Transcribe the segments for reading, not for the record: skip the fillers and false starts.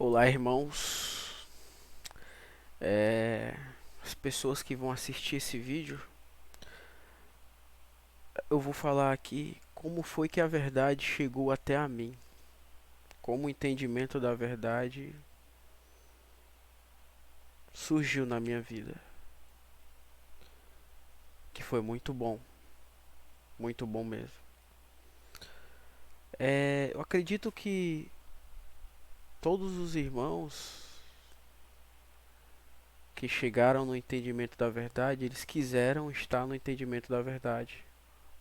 Olá, irmãos. É, As pessoas que vão assistir esse vídeo, eu vou falar aqui como foi que a verdade chegou até a mim, como o entendimento da verdade surgiu na minha vida, que foi muito bom mesmo. Eu acredito que todos os irmãos que chegaram no entendimento da verdade, eles quiseram estar no entendimento da verdade,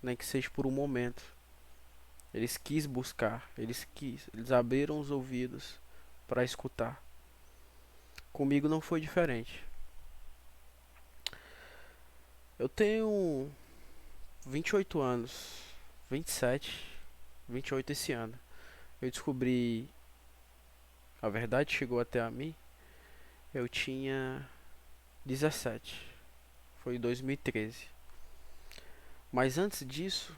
nem que seja por um momento. Eles quis buscar, eles abriram os ouvidos para escutar. Comigo não foi diferente. Eu tenho 28 anos, 27, 28 esse ano. Eu descobri, a verdade chegou até a mim, eu tinha 17. Foi em 2013. Mas antes disso,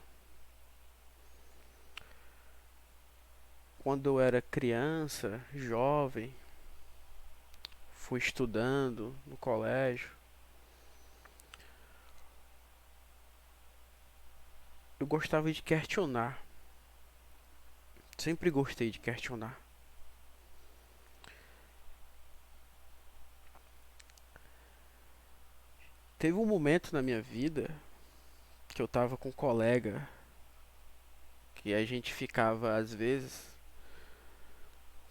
quando eu era criança, jovem, fui estudando no colégio, eu gostava de questionar. Sempre gostei de questionar. Teve um momento na minha vida que eu tava com um colega que a gente ficava às vezes,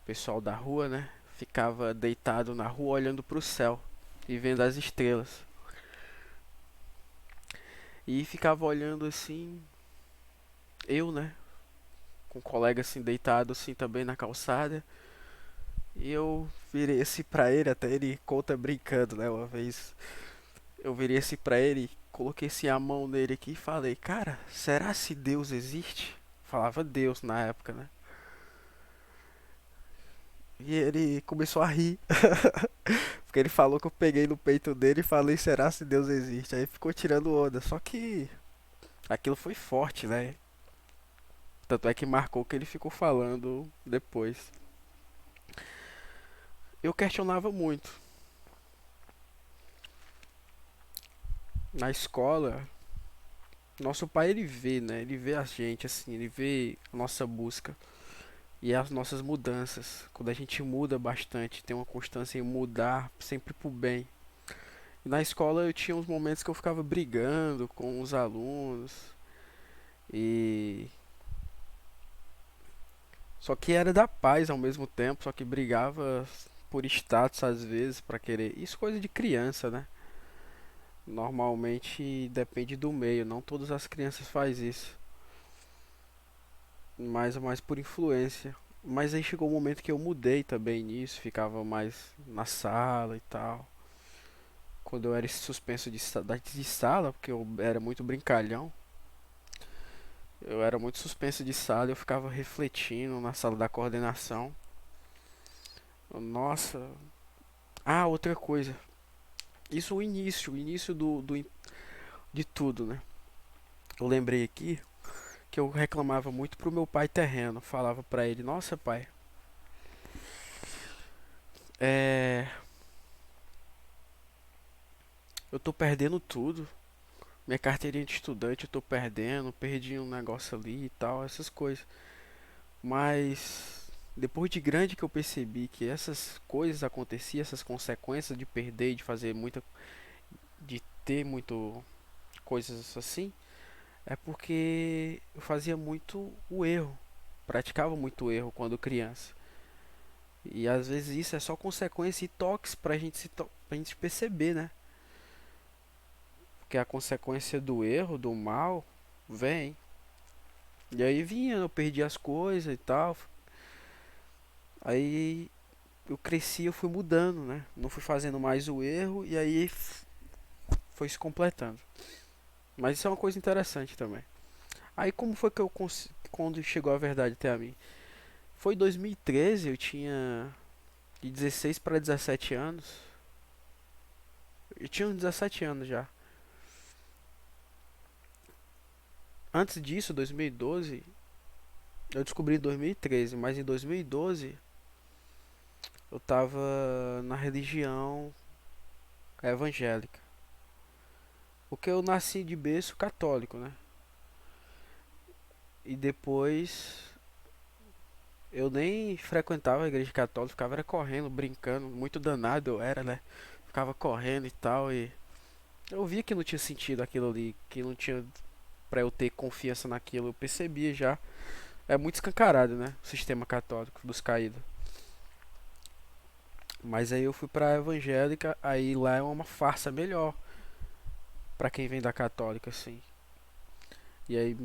o pessoal da rua, né? Ficava deitado na rua olhando pro céu e vendo as estrelas. E ficava olhando assim, eu, né? Com um colega assim deitado assim também na calçada. E eu virei assim pra ele, até ele conta brincando, né? Uma vez eu virei assim pra ele, coloquei assim a mão nele aqui e falei, cara, será se Deus existe? Falava Deus na época, né? E ele começou a rir. Porque ele falou que eu peguei no peito dele e falei, será se Deus existe? Aí ficou tirando onda. Só que aquilo foi forte, né? Tanto é que marcou que ele ficou falando depois. Eu questionava muito. Na escola, nosso pai ele vê, né? Ele vê a gente assim, ele vê a nossa busca e as nossas mudanças. Quando a gente muda bastante, tem uma constância em mudar sempre pro bem. E na escola eu tinha uns momentos que eu ficava brigando com os alunos e só que era da paz ao mesmo tempo, só que brigava por status às vezes pra querer. Isso coisa de criança, né? Normalmente depende do meio, não todas as crianças faz isso, mas é mais por influência. Mas aí chegou um momento que eu mudei também nisso, ficava mais na sala e tal. Quando eu era suspenso de sala, porque eu era muito brincalhão, eu era muito suspenso de sala, eu ficava refletindo na sala da coordenação. Nossa. Ah, outra coisa. Isso o início de tudo, né? Eu lembrei aqui que eu reclamava muito pro meu pai terreno. Falava pra ele, nossa pai, é... eu tô perdendo tudo. Minha carteirinha de estudante eu tô perdendo, perdi um negócio ali e tal, essas coisas. Mas depois de grande que eu percebi que essas coisas aconteciam, essas consequências de perder, de fazer muita, de ter muito coisas assim, é porque eu fazia muito o erro, praticava muito erro quando criança. E às vezes isso é só consequência e toques pra gente perceber, né? Porque a consequência do erro, do mal, vem. E aí vinha, eu perdi as coisas e tal. Aí eu cresci, eu fui mudando, né? Não fui fazendo mais o erro e aí foi se completando. Mas isso é uma coisa interessante também. Aí como foi que quando chegou a verdade até a mim? Foi em 2013, eu tinha de 16 para 17 anos. Eu tinha uns 17 anos já. Antes disso, 2012, eu descobri em 2013, mas em 2012 eu tava na religião evangélica. Porque eu nasci de berço católico, né? E depois eu nem frequentava a igreja católica, ficava era correndo, brincando, muito danado eu era, né? Ficava correndo e tal, e eu via que não tinha sentido aquilo ali, que não tinha pra eu ter confiança naquilo, eu percebia já. É muito escancarado, né? O sistema católico dos caídos. Mas aí eu fui pra evangélica, aí lá é uma farsa melhor pra quem vem da católica, assim. E aí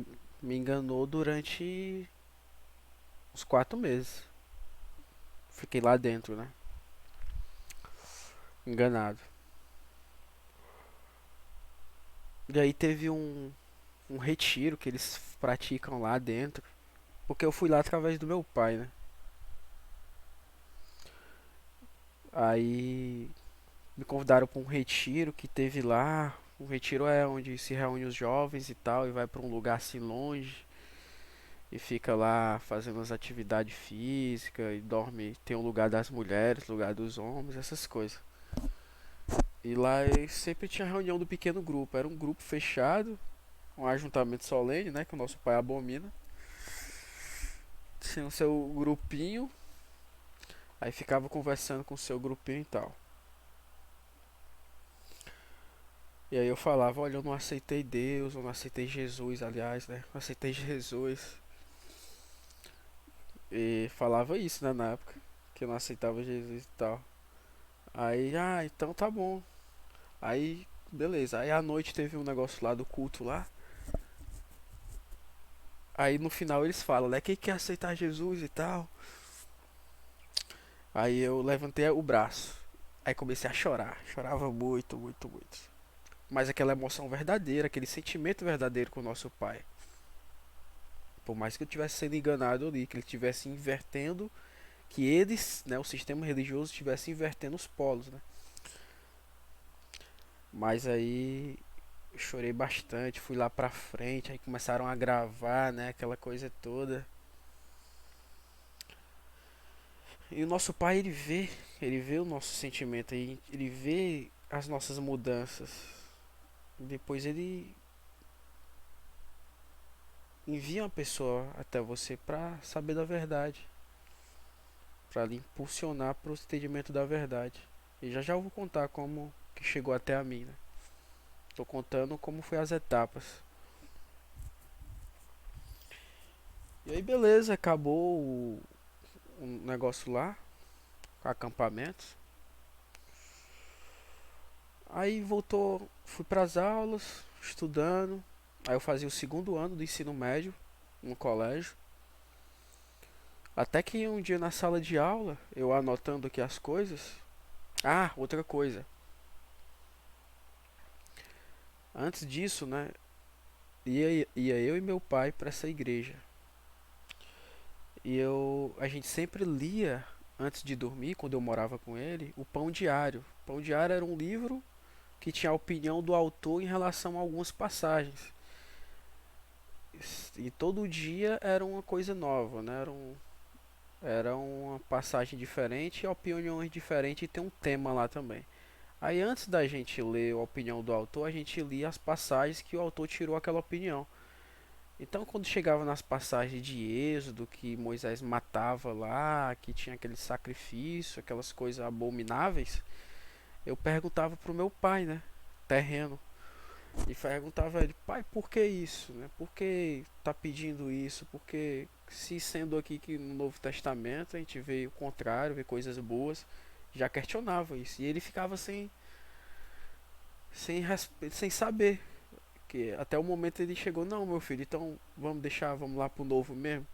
me enganou durante uns 4 meses. Fiquei lá dentro, né? Enganado. E aí teve um retiro que eles praticam lá dentro. Porque eu fui lá através do meu pai, né? Aí me convidaram para um retiro que teve lá. O retiro é onde se reúne os jovens e tal, e vai para um lugar assim longe e fica lá fazendo as atividades físicas e dorme. Tem o lugar das mulheres, lugar dos homens, essas coisas. E lá sempre tinha reunião do pequeno grupo. Era um grupo fechado, um ajuntamento solene, né? Que o nosso pai abomina. Tinha o seu grupinho, aí ficava conversando com o seu grupinho e tal. E aí eu falava, olha, eu não aceitei Deus, eu não aceitei Jesus, aliás, né? Eu aceitei Jesus. E falava isso, né, na época, que eu não aceitava Jesus e tal. Aí, então tá bom. Aí, beleza. Aí à noite teve um negócio lá do culto lá. Aí no final eles falam, né, quem quer aceitar Jesus e tal. Aí eu levantei o braço. Aí comecei a chorar. Chorava muito, muito, muito. Mas aquela emoção verdadeira, aquele sentimento verdadeiro com o nosso pai. Por mais que eu tivesse sendo enganado ali, que ele estivesse invertendo, que eles, né, o sistema religioso estivesse invertendo os polos, né? Mas aí eu chorei bastante, fui lá pra frente, aí começaram a gravar, né, aquela coisa toda. E o nosso pai, ele vê o nosso sentimento aí, ele vê as nossas mudanças. E depois ele envia uma pessoa até você pra saber da verdade, pra lhe impulsionar pro entendimento da verdade. E já já eu vou contar como que chegou até a mim, né? Tô contando como foi as etapas. E aí beleza, acabou o negócio lá, acampamento. Aí voltou, fui pras aulas, estudando. Aí eu fazia o segundo ano do ensino médio no colégio. Até que um dia na sala de aula, eu anotando aqui as coisas. Ah, outra coisa. Antes disso, né, ia eu e meu pai para essa igreja. E a gente sempre lia antes de dormir, quando eu morava com ele, o Pão Diário. O Pão Diário era um livro que tinha a opinião do autor em relação a algumas passagens. E todo dia era uma coisa nova, né? Era uma passagem diferente, opiniões diferentes e tem um tema lá também. Aí antes da gente ler a opinião do autor, a gente lia as passagens que o autor tirou aquela opinião. Então quando chegava nas passagens de Êxodo, que Moisés matava lá, que tinha aquele sacrifício, aquelas coisas abomináveis, eu perguntava pro meu pai, né? Terreno. E perguntava a ele, pai, por que isso? Né? Por que tá pedindo isso? Porque se sendo aqui que no Novo Testamento a gente vê o contrário, vê coisas boas, já questionava isso. E ele ficava sem saber. Que até o momento ele chegou, não, meu filho, então vamos deixar, vamos lá pro novo mesmo.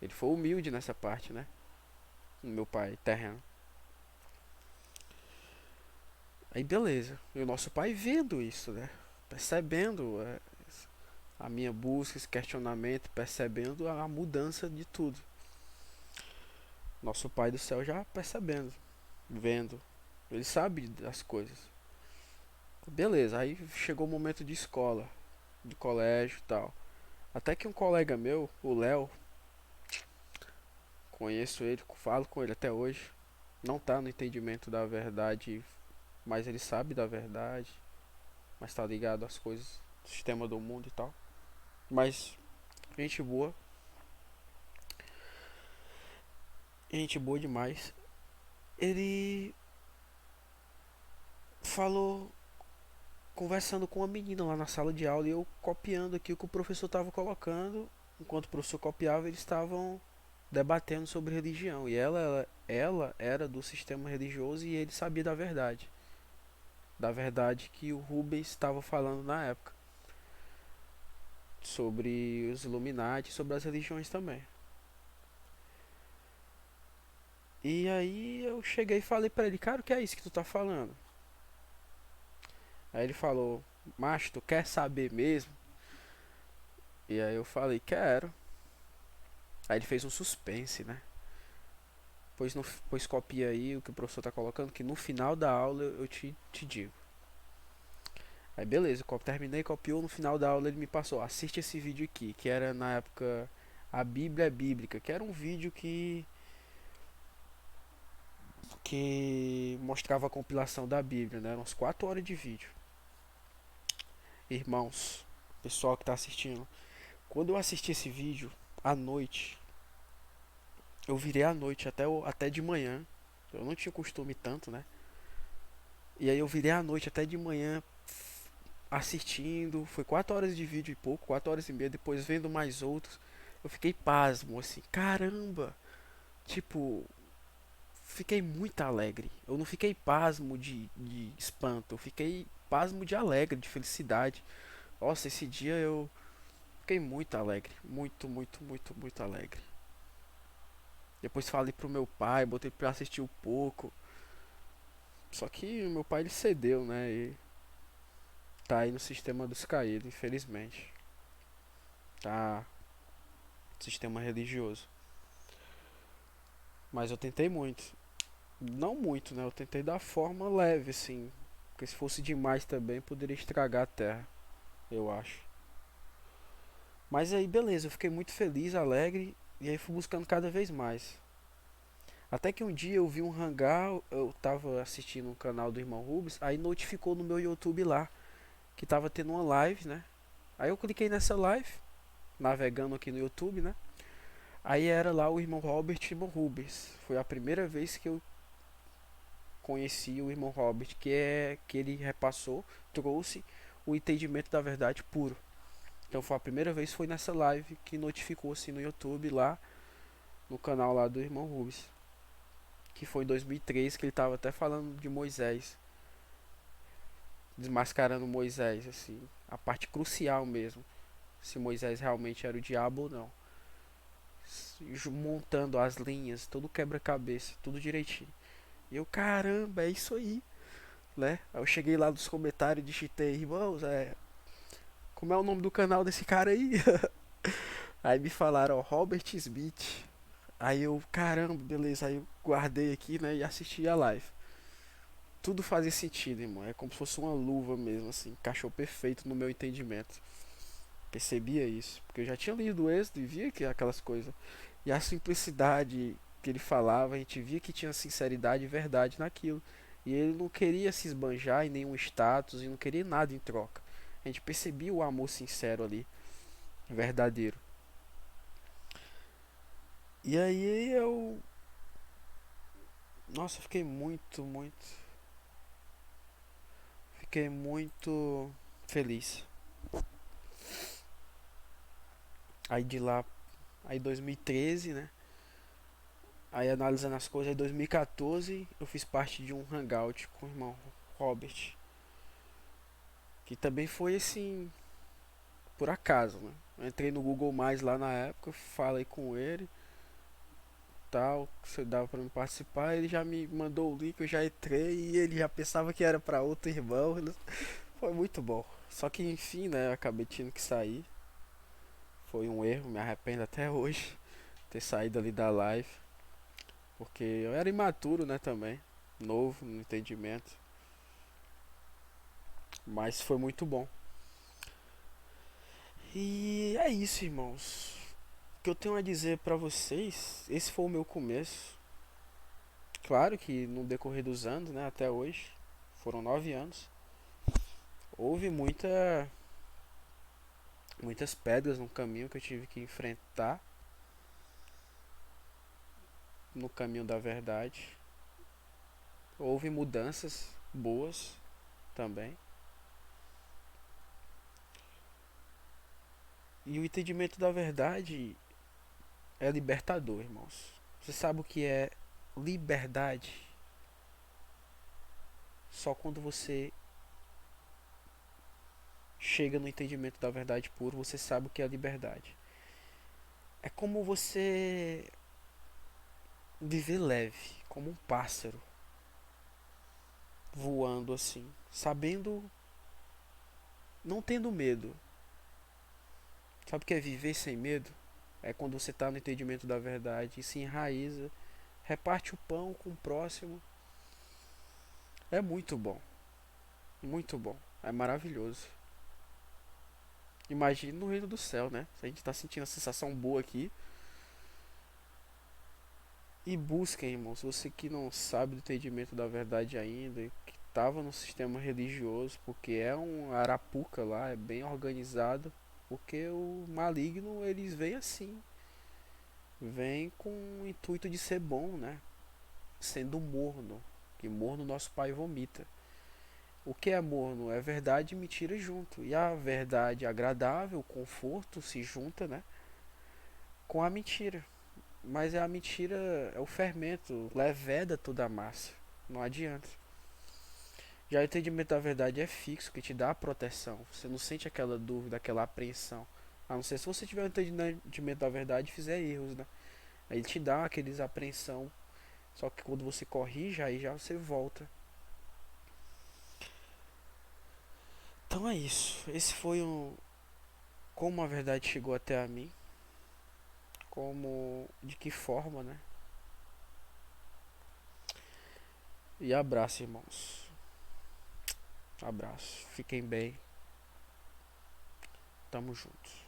Ele foi humilde nessa parte, né? Meu pai, terreno. Aí beleza. E o nosso pai vendo isso, né? Percebendo a minha busca, esse questionamento, percebendo a mudança de tudo. Nosso Pai do céu já percebendo, vendo. Ele sabe das coisas. Beleza, aí chegou o momento de escola, de colégio e tal. Até que um colega meu, o Léo, conheço ele, falo com ele até hoje. não tá no entendimento da verdade, mas ele sabe da verdade, mas tá ligado às coisas, sistema do mundo e tal. Mas gente boa, gente boa demais. Ele falou conversando com uma menina lá na sala de aula e eu copiando aqui o que o professor estava colocando. Enquanto o professor copiava, eles estavam debatendo sobre religião. E ela era do sistema religioso e ele sabia da verdade. Da verdade que o Rubens estava falando na época. Sobre os Illuminati, sobre as religiões também. E aí eu cheguei e falei pra ele, cara, o que é isso que tu tá falando? Aí ele falou, macho, tu quer saber mesmo? E aí eu falei, quero. Aí ele fez um suspense, né? Pois, no, pois copia aí o que o professor tá colocando, que no final da aula eu te digo. Aí beleza, terminei, copiou, no final da aula ele me passou, assiste esse vídeo aqui, que era na época a Bíblia Bíblica, que era um vídeo que mostrava a compilação da Bíblia, né? Eram umas 4 horas de vídeo. Irmãos, pessoal que tá assistindo, quando eu assisti esse vídeo à noite, eu virei à noite até de manhã. Eu não tinha costume tanto, né? E aí eu virei à noite até de manhã assistindo. Foi 4 horas de vídeo e pouco, 4 horas e meia, depois vendo mais outros. Eu fiquei pasmo, assim, caramba! Tipo, fiquei muito alegre. Eu não fiquei pasmo de espanto, eu fiquei pasmo de alegre, de felicidade. Nossa, esse dia eu fiquei muito alegre. Muito, muito, muito, muito alegre. Depois falei pro meu pai, botei pra assistir um pouco. Só que o meu pai ele cedeu, né? E tá aí no sistema dos caídos, infelizmente. Tá no sistema religioso. Mas eu tentei muito. Não muito, né? Eu tentei da forma leve, assim. Porque se fosse demais também, poderia estragar a terra, eu acho. Mas aí, beleza, eu fiquei muito feliz, alegre. E aí fui buscando cada vez mais. Até que um dia eu vi um hangar, eu tava assistindo um canal do irmão Rubens, aí notificou no meu YouTube lá que tava tendo uma live, né? Aí eu cliquei nessa live, navegando aqui no YouTube, né? Aí era lá o irmão Robert e o irmão Rubens. Foi a primeira vez que eu conheci o irmão Robert, que ele repassou, trouxe o entendimento da verdade puro. Então foi a primeira vez foi nessa live que notificou assim no YouTube lá no canal lá do irmão Rubens, que foi em 2003 que ele tava até falando de Moisés, desmascarando Moisés assim, a parte crucial mesmo, se Moisés realmente era o diabo ou não. Montando as linhas, todo quebra-cabeça, tudo direitinho. E eu, caramba, é isso aí, né? Aí eu cheguei lá nos comentários e digitei, irmãos, como é o nome do canal desse cara aí? Aí me falaram, ó, Robert Smith. Aí eu, caramba, beleza. Aí eu guardei aqui, né, e assisti a live. Tudo fazia sentido, irmão. É como se fosse uma luva mesmo, assim. Encaixou perfeito no meu entendimento. Percebia isso. Porque eu já tinha lido o Êxodo e via que aquelas coisas. E a simplicidade que ele falava, a gente via que tinha sinceridade e verdade naquilo. E ele não queria se esbanjar em nenhum status e não queria nada em troca. A gente percebia o amor sincero ali, verdadeiro. E aí eu. Nossa, fiquei muito, muito. Fiquei muito feliz. Aí de lá, aí 2013, né? Aí analisando as coisas, aí 2014 eu fiz parte de um hangout com o irmão Robert. Que também foi assim, por acaso, né? Eu entrei no Google Mais lá na época, falei com ele, tal, se dava pra me participar, ele já me mandou o link, eu já entrei e ele já pensava que era pra outro irmão. Foi muito bom. Só que enfim, né, eu acabei tendo que sair. Foi um erro, me arrependo até hoje ter saído ali da live, porque eu era imaturo, né, também, novo no entendimento, mas foi muito bom. E é isso, irmãos. O que eu tenho a dizer pra vocês, esse foi o meu começo. Claro que no decorrer dos anos, né, até hoje, foram 9 anos, houve muitas pedras no caminho que eu tive que enfrentar no caminho da verdade. Houve mudanças boas também. E o entendimento da verdade é libertador, irmãos. Você sabe o que é liberdade? Só quando você chega no entendimento da verdade pura, você sabe o que é liberdade. É como você viver leve, como um pássaro, voando assim, sabendo, não tendo medo. Sabe o que é viver sem medo? É quando você está no entendimento da verdade e se enraiza, reparte o pão com o próximo. É muito bom, muito bom, é maravilhoso. Imagine no reino do céu, né? Se a gente está sentindo a sensação boa aqui. E busquem, irmãos, você que não sabe do entendimento da verdade ainda, que estava no sistema religioso, porque é um arapuca lá, é bem organizado, porque o maligno eles vêm assim, vem com o intuito de ser bom, né? Sendo morno, que morno nosso pai vomita. O que é morno? É verdade e mentira junto. E a verdade agradável, o conforto se junta, né? Com a mentira. Mas é a mentira, é o fermento, leveda toda a massa. Não adianta. Já o entendimento da verdade é fixo, que te dá a proteção. Você não sente aquela dúvida, aquela apreensão. A não ser se você tiver o entendimento da verdade e fizer erros, né? Aí ele te dá aqueles apreensão. Só que quando você corrige, aí já você volta. Então é isso. Esse foi um. Como a verdade chegou até a mim. Como. De que forma, né? E abraço, irmãos. Abraço. Fiquem bem. Tamo juntos.